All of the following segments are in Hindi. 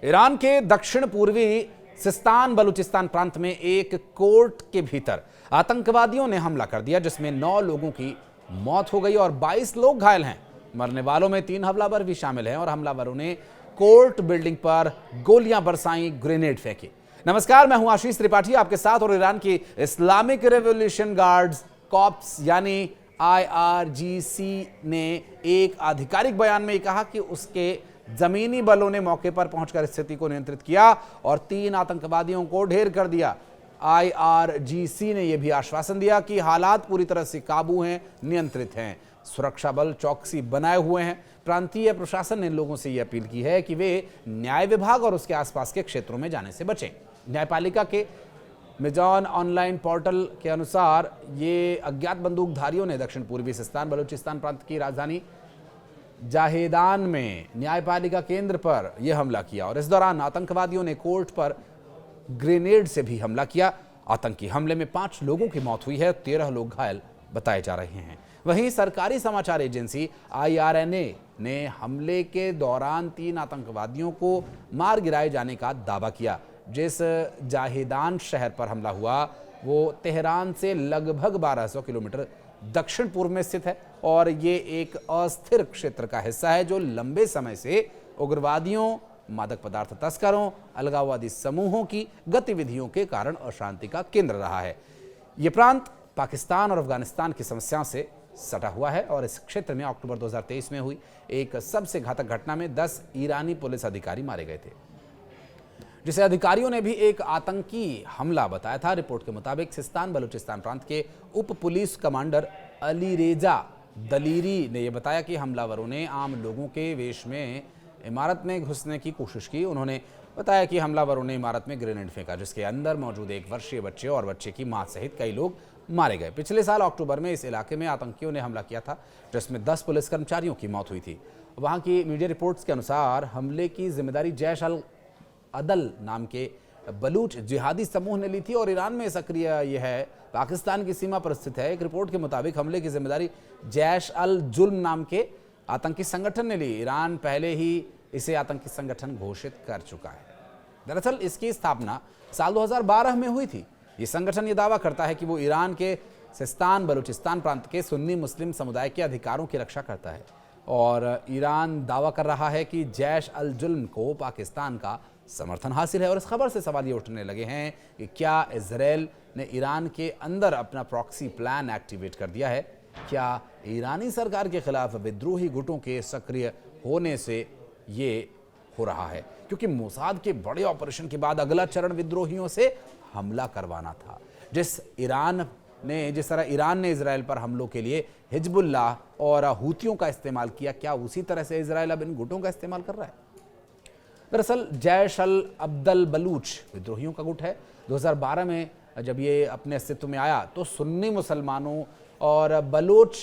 ईरान के दक्षिण पूर्वी सिस्तान बलूचिस्तान प्रांत में एक कोर्ट के भीतर आतंकवादियों ने हमला कर दिया, जिसमें 9 लोगों की मौत हो गई और 22 लोग घायल हैं। मरने वालों में 3 हमलावर भी शामिल हैं और हमलावरों ने कोर्ट बिल्डिंग पर गोलियां बरसाई, ग्रेनेड फेंके। नमस्कार, मैं हूं आशीष त्रिपाठी आपके साथ। और ईरान की इस्लामिक रेवोल्यूशन गार्ड्स कॉर्प्स यानी IRGC ने एक आधिकारिक बयान में कहा कि उसके जमीनी बलों ने मौके पर पहुंचकर स्थिति को नियंत्रित किया और 3 आतंकवादियों को ढेर कर दिया। IRGC ने यह भी आश्वासन दिया कि हालात पूरी तरह से काबू हैं, नियंत्रित हैं। सुरक्षा बल चौकसी बनाए हुए हैं। प्रांतीय प्रशासन ने लोगों से यह अपील की है कि वे न्याय विभाग और उसके आसपास के क्षेत्रों में जाने से बचें। न्यायपालिका के मिजान ऑनलाइन पोर्टल के अनुसार ये अज्ञात बंदूकधारियों ने दक्षिण पूर्वी सिस्तान बलूचिस्तान प्रांत की राजधानी जाहेदान में न्यायपालिका केंद्र पर यह हमला किया और इस दौरान आतंकवादियों ने कोर्ट पर ग्रेनेड से भी हमला किया। आतंकी हमले में 5 लोगों की मौत हुई है, 13 लोग घायल बताए जा रहे हैं। वहीं सरकारी समाचार एजेंसी IRNA ने हमले के दौरान 3 आतंकवादियों को मार गिराए जाने का दावा किया। जिस जाहेदान शहर पर हमला हुआ वो तेहरान से लगभग 1200 किलोमीटर दक्षिण पूर्व में स्थित है और ये एक अस्थिर क्षेत्र का हिस्सा है जो लंबे समय से उग्रवादियों, मादक पदार्थ तस्करों, अलगाववादी समूहों की गतिविधियों के कारण अशांति का केंद्र रहा है। ये प्रांत पाकिस्तान और अफगानिस्तान की समस्याओं से सटा हुआ है और इस क्षेत्र में अक्टूबर 2023 में हुई एक सबसे घातक घटना में 10 ईरानी पुलिस अधिकारी मारे गए थे, जिसे अधिकारियों ने भी एक आतंकी हमला बताया था। रिपोर्ट के मुताबिक सिस्तान बलूचिस्तान प्रांत के उप पुलिस कमांडर अलीरेजा दलीरी ने यह बताया कि हमलावरों ने आम लोगों के वेश में इमारत में घुसने की कोशिश की। उन्होंने बताया कि हमलावरों ने इमारत में ग्रेनेड फेंका, जिसके अंदर मौजूद 1 वर्षीय बच्चे और बच्चे की मां सहित कई लोग मारे गए। पिछले साल अक्टूबर में इस इलाके में आतंकियों ने हमला किया था, जिसमें 10 पुलिस कर्मचारियों की मौत हुई थी। वहां की मीडिया रिपोर्ट्स के अनुसार हमले की जिम्मेदारी जैश अल अदल नाम के बलूच जिहादी समूह ने ली थी और ईरान में सक्रिय यह है, पाकिस्तान की सीमा पर स्थित है। एक रिपोर्ट के मुताबिक हमले की जिम्मेदारी जैश अल जुल्म नाम के आतंकी संगठन ने ली। ईरान पहले ही इसे आतंकी संगठन घोषित कर चुका है। दरअसल इसकी स्थापना साल 2012 में हुई थी। ये संगठन ये दावा करता है कि वो ईरान के सिस्तान बलूचिस्तान प्रांत के सुन्नी मुस्लिम समुदाय के अधिकारों की रक्षा करता है और ईरान दावा कर रहा है कि जैश अल जुल्म को पाकिस्तान का समर्थन हासिल है। और इस खबर से सवाल ये उठने लगे हैं कि क्या इजराइल ने ईरान के अंदर अपना प्रॉक्सी प्लान एक्टिवेट कर दिया है? क्या ईरानी सरकार के खिलाफ विद्रोही गुटों के सक्रिय होने से ये हो रहा है? क्योंकि मोसाद के बड़े ऑपरेशन के बाद अगला चरण विद्रोहियों से हमला करवाना था। जिस तरह ईरान ने इजराइल पर हमलों के लिए हिजबुल्लाह और हूतियों का इस्तेमाल किया, क्या उसी तरह से इजराइल अब इन गुटों का इस्तेमाल कर रहा है? दरअसल जैश अल अब्दल बलूच विद्रोहियों का गुट है। 2012 में जब ये अपने अस्तित्व में आया तो सुन्नी मुसलमानों और बलूच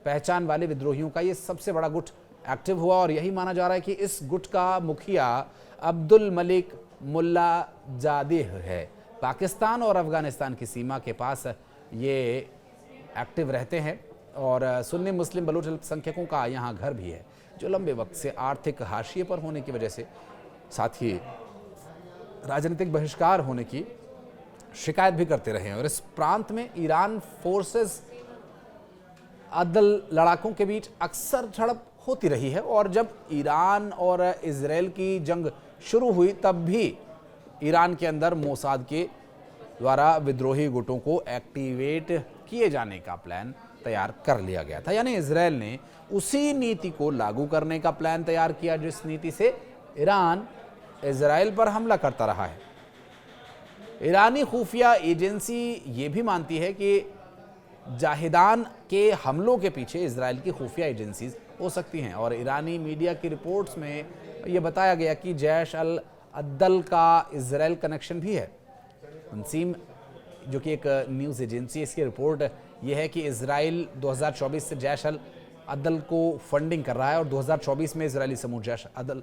पहचान वाले विद्रोहियों का ये सबसे बड़ा गुट एक्टिव हुआ और यही माना जा रहा है कि इस गुट का मुखिया अब्दुल मलिक मुल्ला जादेह है। पाकिस्तान और अफगानिस्तान की सीमा के पास ये एक्टिव रहते हैं और सुन्नी मुस्लिम बलूच अल्पसंख्यकों का यहाँ घर भी है, जो लंबे वक्त से आर्थिक हाशिए पर होने की वजह से, साथ ही राजनीतिक बहिष्कार होने की शिकायत भी करते रहे हैं। और इस प्रांत में ईरान फोर्सेस अदल लड़ाकों के बीच अक्सर झड़प होती रही है और जब ईरान और इजराइल की जंग शुरू हुई तब भी ईरान के अंदर मोसाद के द्वारा विद्रोही गुटों को एक्टिवेट किए जाने का प्लान तैयार कर लिया गया था। यानी इजराइल ने उसी नीति को लागू करने का प्लान तैयार किया जिस नीति से ईरान इजराइल पर हमला करता रहा है। ईरानी खुफिया एजेंसी ये भी मानती है कि जाहेदान के हमलों के पीछे इजराइल की खुफिया एजेंसीज हो सकती हैं और ईरानी मीडिया की रिपोर्ट्स में यह बताया गया कि जैश अल अद्दल का इजराइल कनेक्शन भी है। तंसीम जो कि एक न्यूज़ एजेंसी है, इसकी रिपोर्ट यह है कि इजराइल 2024 से जैश अल अद्दल को फंडिंग कर रहा है और 2024 में इजरायली समूह जैश अदल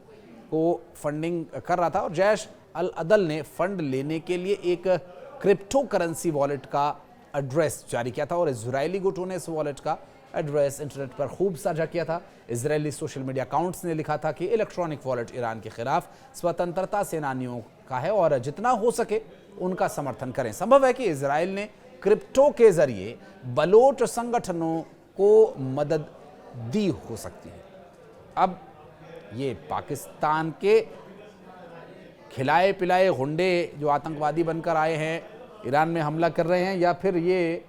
को फंडिंग कर रहा था और जैश अल अदल ने फंड लेने के लिए एक क्रिप्टो करेंसी वॉलेट का एड्रेस जारी किया था और इजरायली गुटों ने इस वॉलेट का एड्रेस इंटरनेट पर खूब साझा किया था। इजरायली सोशल मीडिया अकाउंट्स ने लिखा था कि इलेक्ट्रॉनिक वॉलेट ईरान के खिलाफ स्वतंत्रता सेनानियों का है और जितना हो सके उनका समर्थन करें। संभव है कि इजरायल ने क्रिप्टो के जरिए बलोच संगठनों को मदद दी हो सकती है। अब ये पाकिस्तान के खिलाए पिलाए गुंडे जो आतंकवादी बनकर आए हैं ईरान में हमला कर रहे हैं, या फिर ये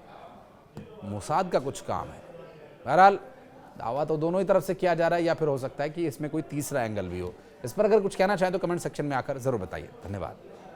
मोसाद का कुछ काम है। बहरहाल दावा तो दोनों ही तरफ से किया जा रहा है, या फिर हो सकता है कि इसमें कोई तीसरा एंगल भी हो। इस पर अगर कुछ कहना चाहें तो कमेंट सेक्शन में आकर जरूर बताइए। धन्यवाद।